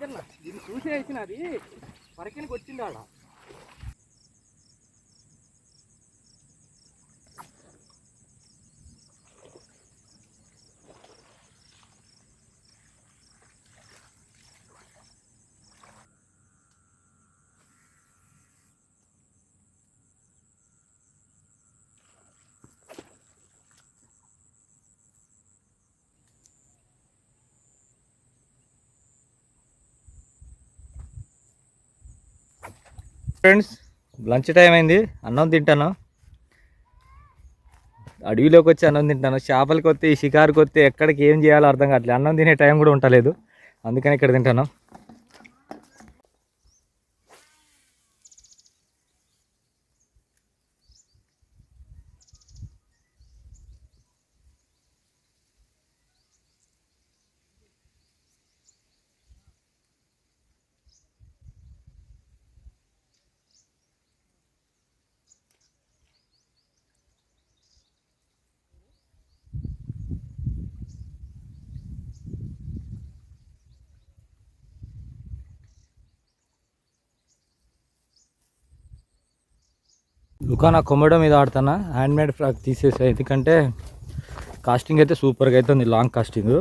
కాదన్న, దీన్ని చూసే వేసిన అది వరకెనికి వచ్చింది ఆడ. ఫ్రెండ్స్, లంచ్ టైం అయింది. అన్నం తింటాను. అడవిలోకి వచ్చి అన్నం తింటాను. చేపలకి వస్తే, ఈ షికారుకి వస్తే ఎక్కడికి ఏం చేయాలో అర్థం కావట్లేదు. అన్నం తినే టైం కూడా ఉండలేదు, అందుకని ఇక్కడ తింటాను. దుకాణ కొమ్మడో మీద ఆడుతున్నా. హ్యాండ్మేడ్ ఫ్రాక్ తీసేసా, ఎందుకంటే కాస్టింగ్ అయితే సూపర్గా అవుతుంది, లాంగ్ కాస్టింగ్.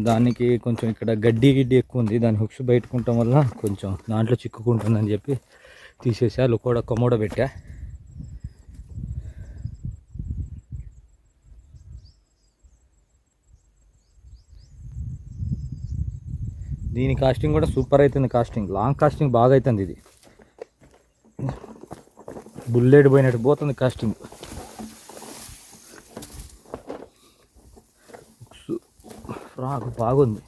దానికి కొంచెం ఇక్కడ గడ్డి ఎక్కువ ఉంది, దాని హుక్స్ బయటకుంటాం వల్ల కొంచెం దాంట్లో చిక్కుకుంటుందని చెప్పి తీసేసా. లుకోడ కొమ్మడో పెట్టా. దీని కాస్టింగ్ కూడా సూపర్ అవుతుంది. కాస్టింగ్ లాంగ్ కాస్టింగ్ బాగా అవుతుంది. ఇది బుల్లెట్ పోయినట్టు పోతుంది కాస్టింగ్. ఫ్రాక్ బాగుంది.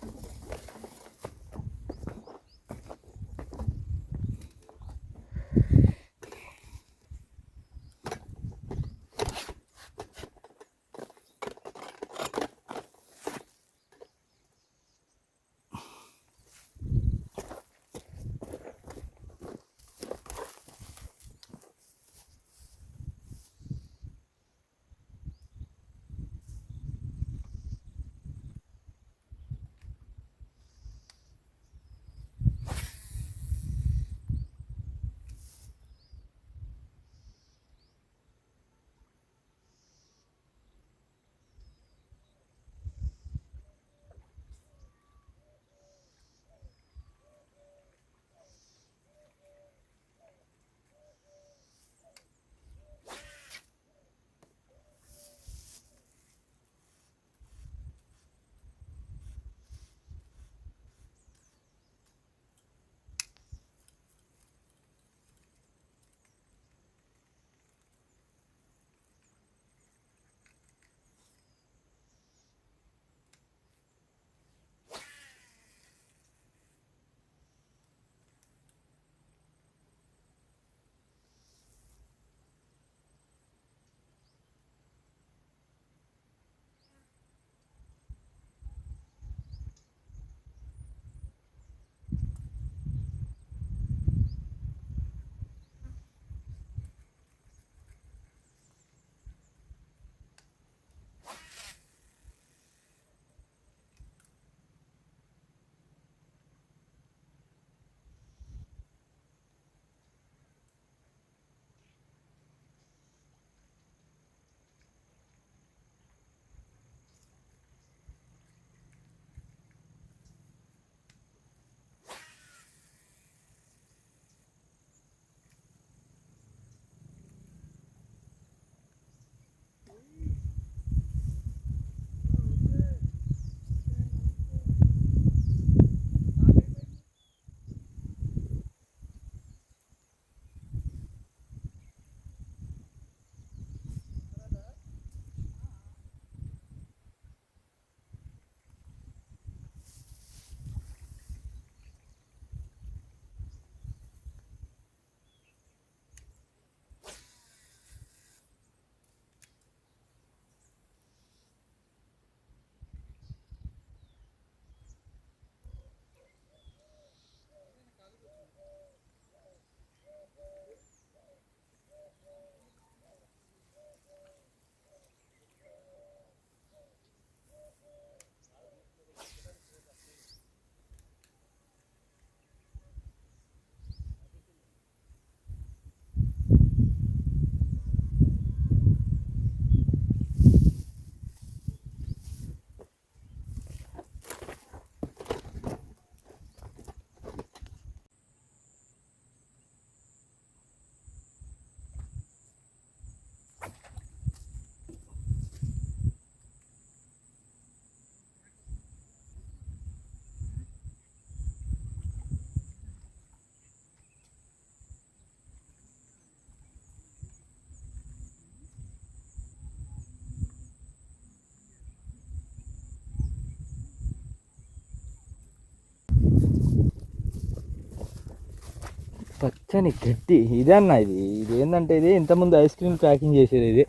పచ్చని గడ్డి ఇదే అన్న. ఇది ఏంటంటే ఇది ఇంతకుముందు ఐస్ క్రీమ్ ప్యాకింగ్ చేసేది. ఇది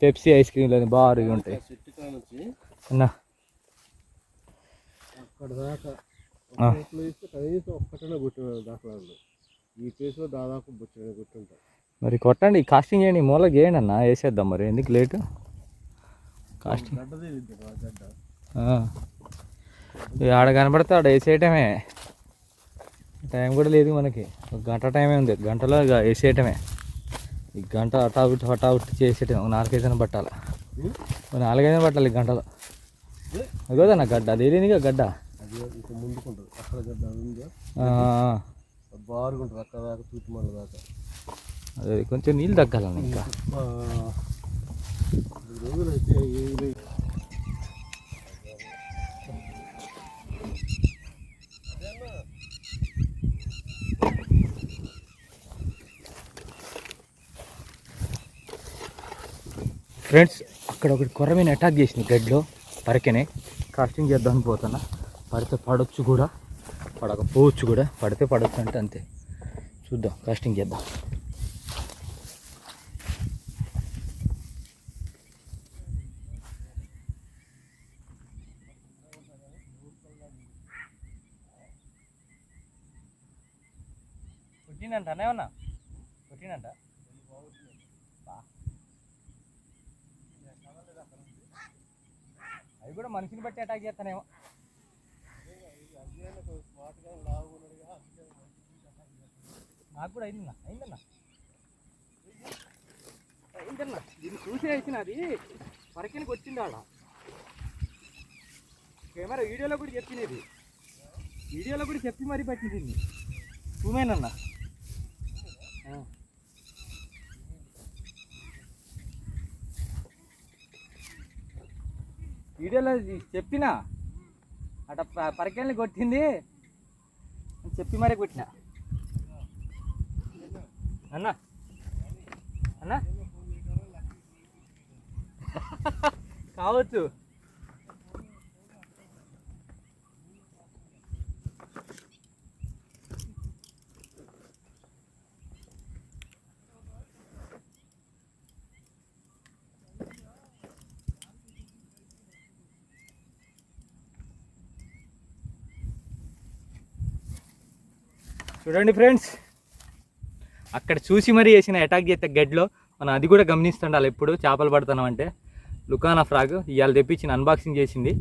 పెప్సీ ఐస్ క్రీమ్లు అని భారీగా ఉంటాయి అన్న. అక్కడ దాకా కనీసం ఒక్కటనే గుట్టిన దాఖలాలు ఈ ప్లేస్లో దాదాపు గుర్తుంటాయి. మరి కొట్టండి, కాస్టింగ్ చేయండి, మూలకి చేయండి అన్న, వేసేద్దాం. మరి ఎందుకు లేటు కాస్టింగ్? ఆడ కనపడితే ఆడ వేసేయటమే. టైం కూడా లేదు మనకి, ఒక గంట టైమే ఉంది. గంటలో ఇక వేసేయటమే. ఈ గంట హఠావుట్ చేసేయటం. 4 ఐదు పట్టాలి, 4 ఐదు పట్టాలి ఈ గంటలో. అదిగోదన్న గడ్డ, అది ఏదేనిగా గడ్డ ముందుకుంటుంది అక్కడ గడ్డ బారుగుంటుంది అక్కడ దాకా తూటి మళ్ళీ దాకా. అదే కొంచెం నీళ్ళు తగ్గాలని ఇంకా. రోజులైతే ఫ్రెండ్స్, అక్కడ ఒకటి కొర్రమీన అటాక్ చేసింది గడ్డిలో. పరికెనే కాస్టింగ్ చేద్దామని పోతున్నా. పడితే పడవచ్చు కూడా, పడకపోవచ్చు కూడా. పడితే పడవచ్చు అంటే అంతే. చూద్దాం, కాస్టింగ్ చేద్దాం. పుట్టినంట ఏమన్నా, పుట్టినంట. అవి కూడా మనిషిని బట్టి అటాక్ చేస్తానేమో. నాకు కూడా అయిందన్నా. దీన్ని చూసి వేసిన అది పరకెనికి వచ్చింది. ఆడ కెమెరా వీడియోలో కూడా చెప్పినది, వీడియోలో కూడా చెప్పి మరీ పట్టింది. చూమేనన్నా వీడియోలో చెప్పిన అట పరికెల్ని కొట్టింది అని చెప్పి మరీ కొట్టిన. అన్నా అన్నా కావచ్చు. చూడండి ఫ్రెండ్స్, అక్కడ చూసి మరీ వేసిన అటాక్ చేస్తే గడ్డిలో మనం అది కూడా గమనిస్తుండాలి. ఎప్పుడు చేపలు పడుతున్నాం అంటే. లుకానా ఫ్రాగ్ ఇవాళ తెప్పించిన అన్బాక్సింగ్ చేసింది.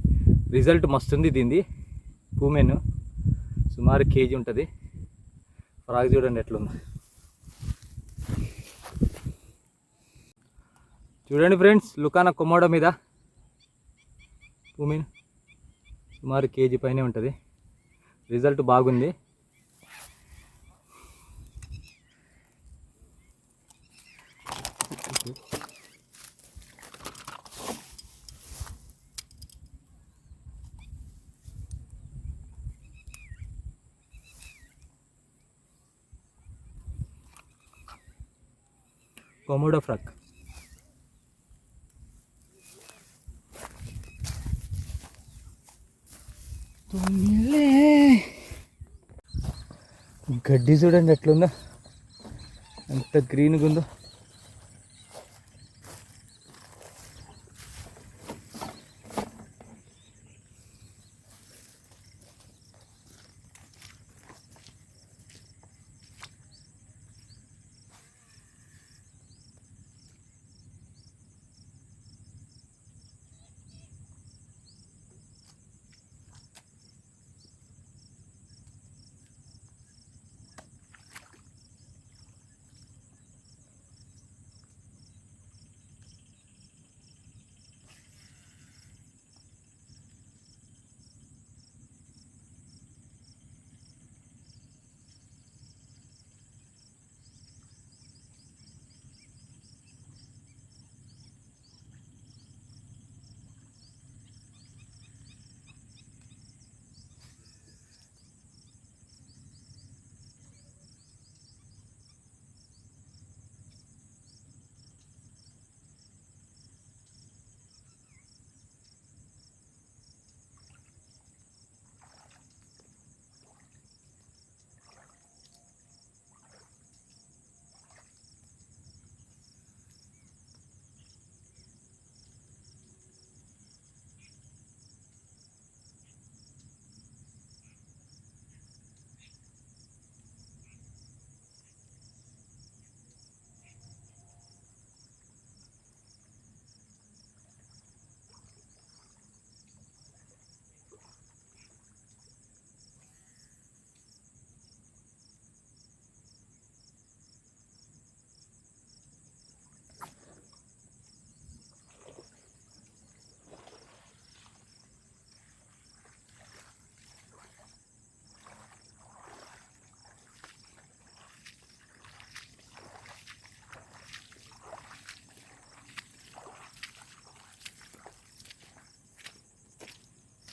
రిజల్ట్ మస్తుంది. దీనిది పూమెన్ సుమారు కేజీ ఉంటుంది. ఫ్రాగ్ చూడండి ఎట్లుంది. చూడండి ఫ్రెండ్స్, లుకానా కొమోడో మీద పూమెన్ సుమారు కేజీ పైనే ఉంటుంది. రిజల్ట్ బాగుంది. కొమోడో ఫ్రాగ్ గడ్డి చూడండి ఎట్లుందో, ఎంత గ్రీన్గా ఉందో.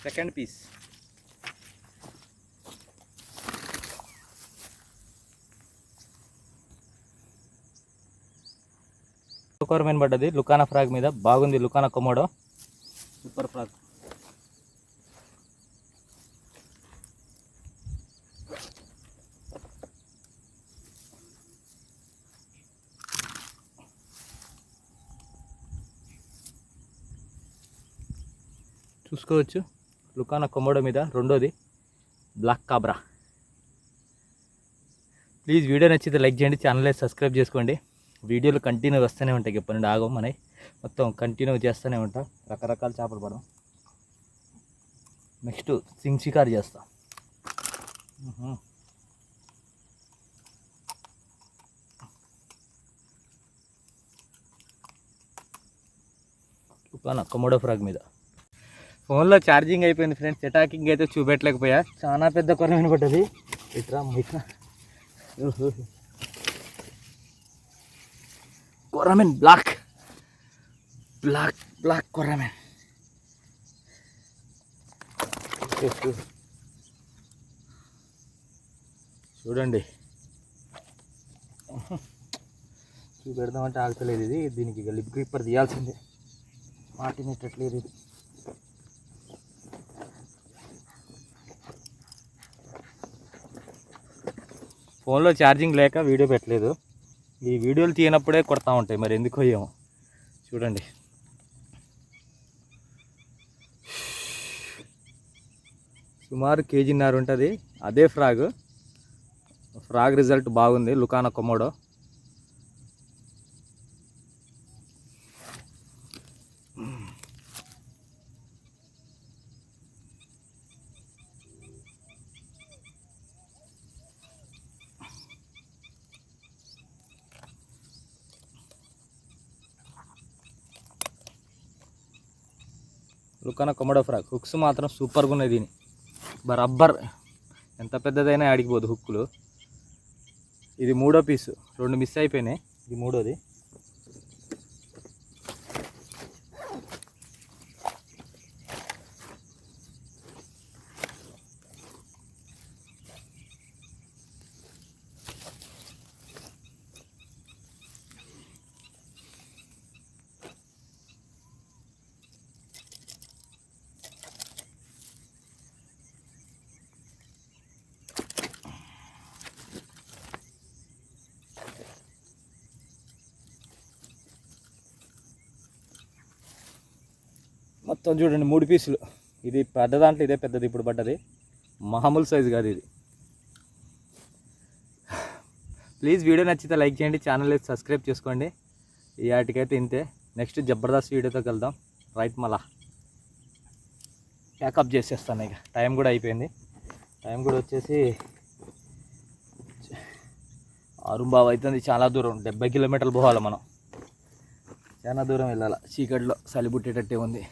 Second piece. కొరమేన్ పడ్డది లుకానా ఫ్రాగ్ మీద. బాగుంది లుకానా కొమోడో, సూపర్ ఫ్రాగ్. చూసుకోవచ్చు లుకానా కొమోడో మీద రెండోది బ్లాక్ కాబ్రా. ప్లీజ్ వీడియో నచ్చితే లైక్ చేయండి, ఛానల్ సబ్స్క్రైబ్ చేసుకోండి. వీడియోలు కంటిన్యూ వస్తూనే ఉంటాయి, ఎప్పటి నుండి ఆగం మనవి మొత్తం కంటిన్యూ చేస్తూనే ఉంటాం. రకరకాల చేపలు పడడం. నెక్స్ట్ సింగ్ షికార్ చేస్తాం. లుకానా కొమోడో ఫ్రాగ్ మీద. ఫోన్లో ఛార్జింగ్ అయిపోయింది ఫ్రెండ్స్, ఎటాకింగ్ అయితే చూపెట్టలేకపోయా. చాలా పెద్ద కొరమేను పడ్డది. ఇట్రా ఇట్లా కొరమేన్, బ్లాక్ బ్లాక్ బ్లాక్ కొరమేన్. చూడండి చూపెడదామంటే ఆగుతలేదు ఇది. దీనికి ఇక లిప్ గ్రిప్పర్ తీయాల్సిందే, మాటినేటట్లేదు ఇది. ఫోన్లో ఛార్జింగ్ లేక వీడియో పెట్టలేదు. ఈ వీడియోలు తీయనప్పుడే కొడతా ఉంటాయి, మరి ఎందుకో ఏమో. చూడండి సుమారు 1.5 kg ఉంటుంది. అదే ఫ్రాగ్. ఫ్రాగ్ రిజల్ట్ బాగుంది లుకానా కొమోడో. లుకానా Komodo frog. హుక్స్ మాత్రం సూపర్గా ఉన్నాయి దీని, బరబ్బర్. ఎంత పెద్దదైనా ఆడికిపోదు హుక్కులు. ఇది 3వ పీసు, 2 మిస్ అయిపోయినాయి, ఇది 3వది. మొత్తం చూడండి 3 పీసులు. ఇది పెద్ద దాంట్లో ఇదే పెద్దది ఇప్పుడు పడ్డది, మామూలు సైజు కాదు ఇది. ప్లీజ్ వీడియో నచ్చితే లైక్ చేయండి, ఛానల్ సబ్స్క్రైబ్ చేసుకోండి. ఈ వాటికైతే ఇంతే. నెక్స్ట్ జబర్దస్త్ వీడియోతో కలుద్దాం. రైట్, మళ్ళా ప్యాకప్ చేసేస్తాను. ఇక టైం కూడా అయిపోయింది. టైం కూడా వచ్చేసి 6:15 అవుతుంది. చాలా దూరం, 70 కిలోమీటర్లు పోవాలి మనం. చాలా దూరం వెళ్ళాలి. చీకట్లో చలి పుట్టేటట్టే ఉంది.